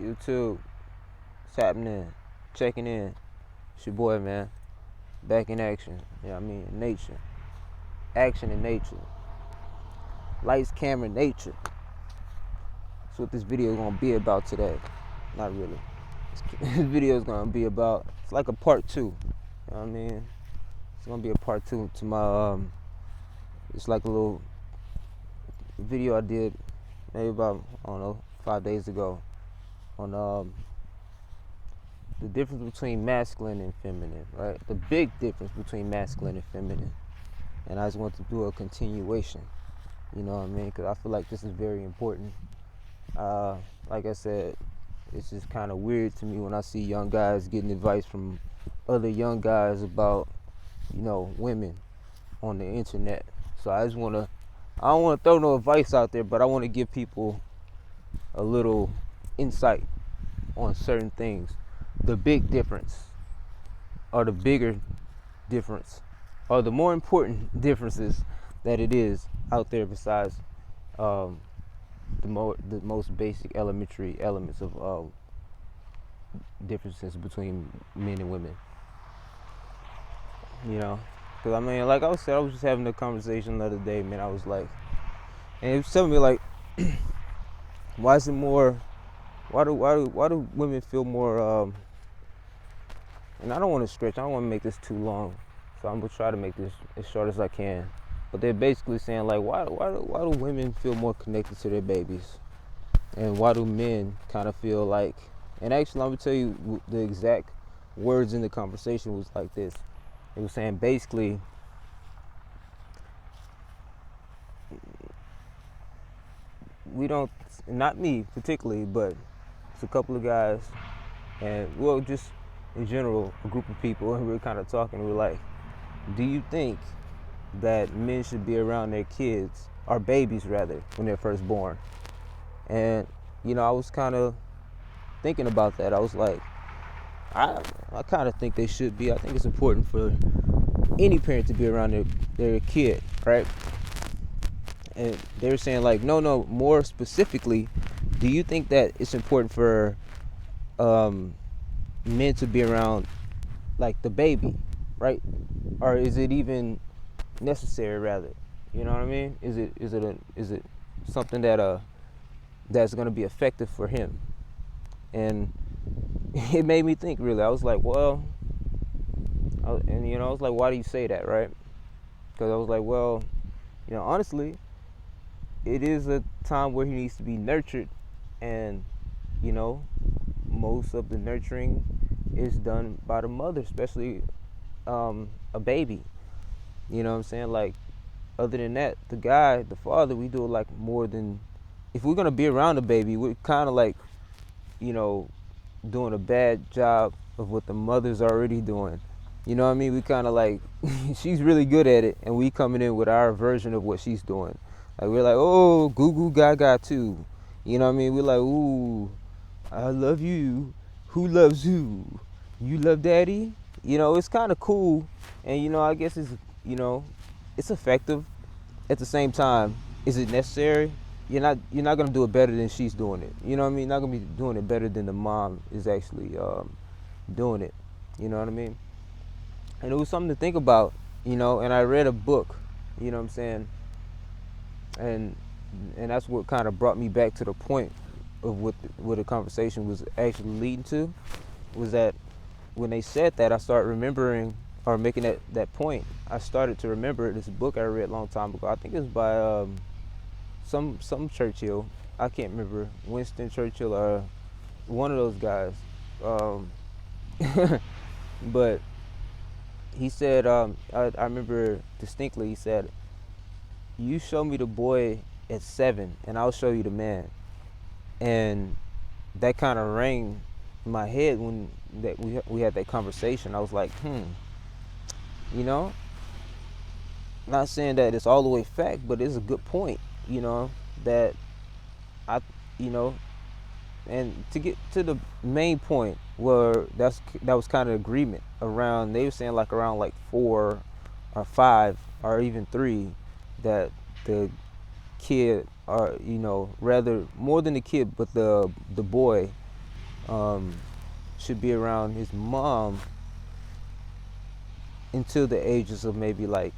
YouTube, what's happening? Checking in. It's your boy, man. Back in action. You know what I mean? Nature. Action in nature. Lights, camera, nature. That's what this video is going to be about today. Not really. This video is going to be about, it's like a part two. You know what I mean? It's going to be a part two to my, it's like a little video I did maybe about, I don't know, 5 days ago on the difference between masculine and feminine, right? The big difference between masculine and feminine. And I just want to do a continuation, you know what I mean? Because I feel like this is very important. Like I said, it's just kind of weird to me when I see young guys getting advice from other young guys about, you know, women on the internet. So I don't want to throw no advice out there, but I want to give people a little insight on certain things. The big difference, or the bigger difference, or the more important differences that it is out there besides the most basic elementary elements of differences between men and women. You know, because I mean, like I said, I was just having a conversation the other day, man. I was like, and it was telling me like, why is it more? Why do women feel more? And I don't want to stretch. I don't want to make this too long, so I'm gonna try to make this as short as I can. But they're basically saying like, why do women feel more connected to their babies, and why do men kind of feel like? And actually, I'm gonna tell you the exact words in the conversation was like this. It was saying basically, we don't, not me particularly, but it's a couple of guys, and well, just in general, a group of people, and we were kind of talking. We're like, do you think that men should be around their kids, or babies rather, when they're first born? And you know, I was kind of thinking about that. I was like, I kind of think they should be. I think it's important for any parent to be around their kid, right? And they were saying like, no, more specifically, do you think that it's important for men to be around like the baby, right? Or is it even necessary rather? You know what I mean? Is it something that that's going to be effective for him? And it made me think really. I was like, well, and you know, I was like, why do you say that, right? Because I was like, well, you know, honestly, it is a time where he needs to be nurtured, and you know, most of the nurturing is done by the mother, especially a baby. You know what I'm saying? Like, other than that, the father, we do it like more than, if we're gonna be around the baby, we're kind of like, you know, doing a bad job of what the mother's already doing. You know what I mean? We kind of like, she's really good at it, and we coming in with our version of what she's doing. Like, we're like, oh, goo goo gaga too. You know what I mean? We're like, ooh, I love you. Who loves who? You love daddy? You know, it's kind of cool. And, you know, I guess it's, you know, it's effective. At the same time, is it necessary? You're not going to do it better than she's doing it. You know what I mean? Not going to be doing it better than the mom is actually doing it. You know what I mean? And it was something to think about, you know, and I read a book, you know what I'm saying? And that's what kind of brought me back to the point of what the conversation was actually leading to, was that when they said that, I started remembering, or making that point, I started to remember this book I read a long time ago. I think it was by some Churchill. I can't remember, Winston Churchill or one of those guys. But he said, I remember distinctly, he said, you show me the boy at 7 and I'll show you the man. And that kind of rang in my head when we had that conversation. I was like, you know, not saying that it's all the way fact, but it's a good point, you know, that you know, and to get to the main point where that was kind of agreement around, they were saying like around like 4 or 5 or even 3, that the kid, or you know, rather more than the kid, but the boy um, should be around his mom until the ages of maybe like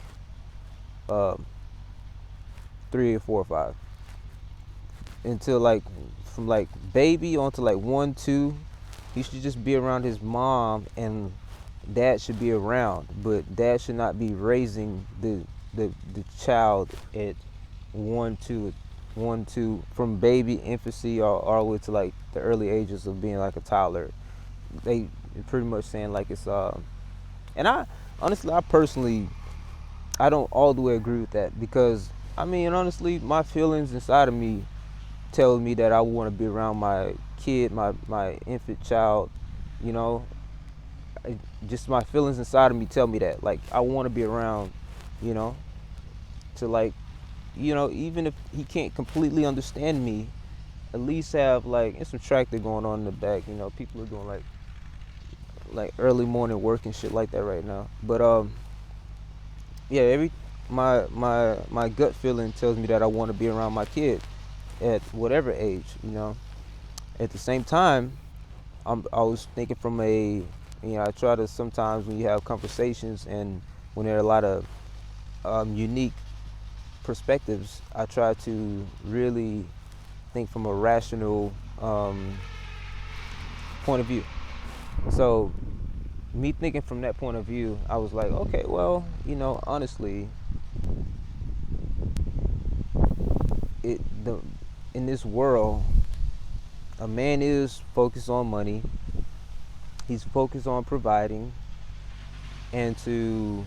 um, 3 or 4 or 5. Until like from like baby on to like 1, 2, he should just be around his mom, and dad should be around, but dad should not be raising the child at 1, 2, 1, 2 from baby infancy all the way to like the early ages of being like a toddler. They pretty much saying like it's and I honestly, I personally, I don't all the way agree with that, because I mean honestly my feelings inside of me tell me that I want to be around my kid, my infant child, you know. Just my feelings inside of me tell me that like I want to be around, you know, to like, you know, even if he can't completely understand me, at least have like it's some tractor going on in the back. You know, people are doing like early morning work and shit like that right now. But yeah, my gut feeling tells me that I want to be around my kid at whatever age. You know, at the same time, I was thinking from a, you know, I try to sometimes when you have conversations and when there are a lot of unique perspectives, I try to really think from a rational point of view. So, me thinking from that point of view, I was like, okay, well, you know, honestly, it the in this world, a man is focused on money. He's focused on providing, and to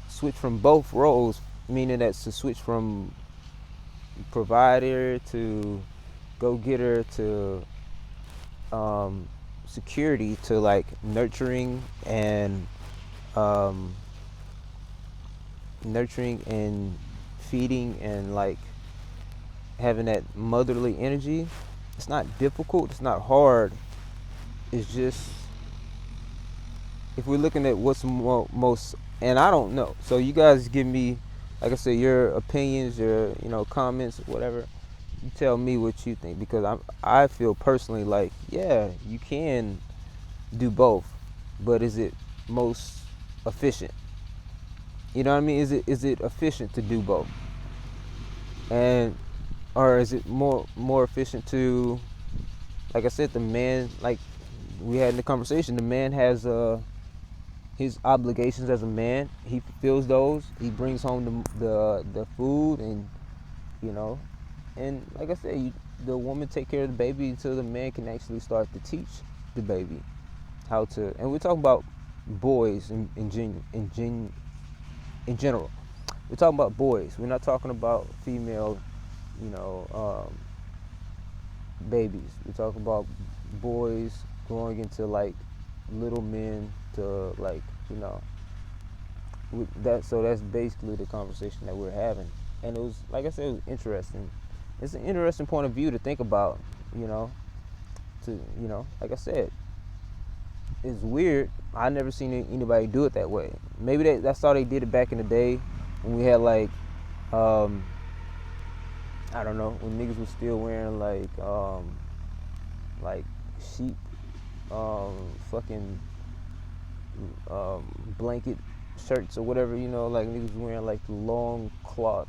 switch from both roles, meaning that's to switch from provider to go getter to um, security to like um, nurturing and feeding and like having that motherly energy. It's not difficult. It's not hard. It's just if we're looking at what's most, and I don't know. So you guys give me, like I said, your opinions, your comments, whatever. You tell me what you think, because I feel personally like, yeah, you can do both, but is it most efficient? You know what I mean? Is it efficient to do both, and or is it more efficient to, like I said, the man, like we had in the conversation, the man has his obligations as a man. He fulfills those. He brings home the food, and you know, and like I said, the woman take care of the baby until the man can actually start to teach the baby how to. And we're talking about boys in general. We're talking about boys. We're not talking about female, you know, babies. We're talking about boys growing into like little men to like, you know, that. So that's basically the conversation that we're having, and it was, like I said, it was interesting. It's an interesting point of view to think about, you know. To like I said, it's weird. I never seen anybody do it that way. Maybe that's how they did it back in the day when we had like, um, I don't know, when niggas was still wearing like sheep, fucking blanket shirts or whatever. You know, like niggas wearing like long cloth,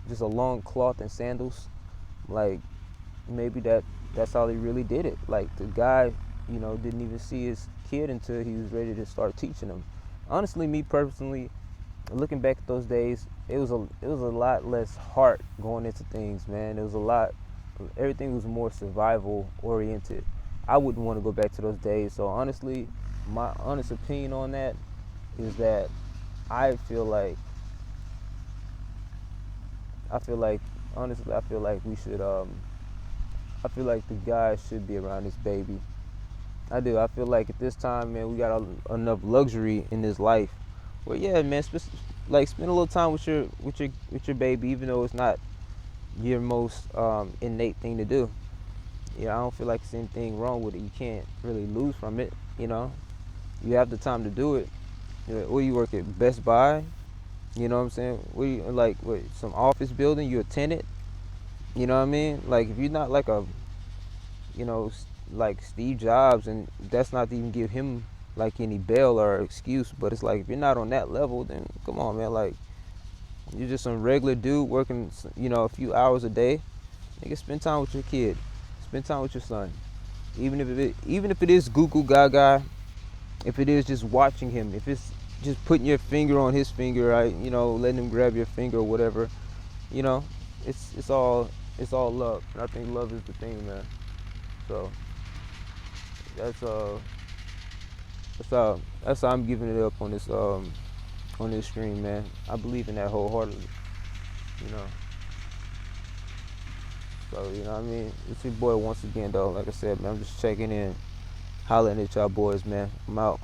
just a long cloth and sandals. Like maybe that's how they really did it. Like the guy, didn't even see his kid until he was ready to start teaching him. Honestly, me personally, looking back at those days, it was a lot less heart going into things, man. It was a lot. Everything was more survival oriented. I wouldn't want to go back to those days. So honestly, my honest opinion on that is that I feel like I feel like honestly I feel like we should I feel like the guy should be around this baby. I do. I feel like at this time, man, we got enough luxury in this life. Well, yeah, man, like spend a little time with your baby, even though it's not your most innate thing to do. Yeah, I don't feel like there's anything wrong with it. You can't really lose from it. You have the time to do it. Where you work at Best Buy? You know what I'm saying? Where you like some office building? You a tenant? You know what I mean? Like if you're not like you know, like Steve Jobs, and that's not to even give him like any bail or excuse, but it's like if you're not on that level, then come on, man. Like you're just some regular dude working, you know, a few hours a day. Nigga, spend time with your kid, spend time with your son. Even if it is Google Gaga, if it is just watching him, if it's just putting your finger on his finger, right? You know, letting him grab your finger or whatever. You know, it's all love, and I think love is the thing, man. So that's that's how I'm giving it up on this stream, man. I believe in that wholeheartedly, you know. So you know what I mean. It's your boy once again, though. Like I said, man, I'm just checking in, hollering at y'all boys, man. I'm out.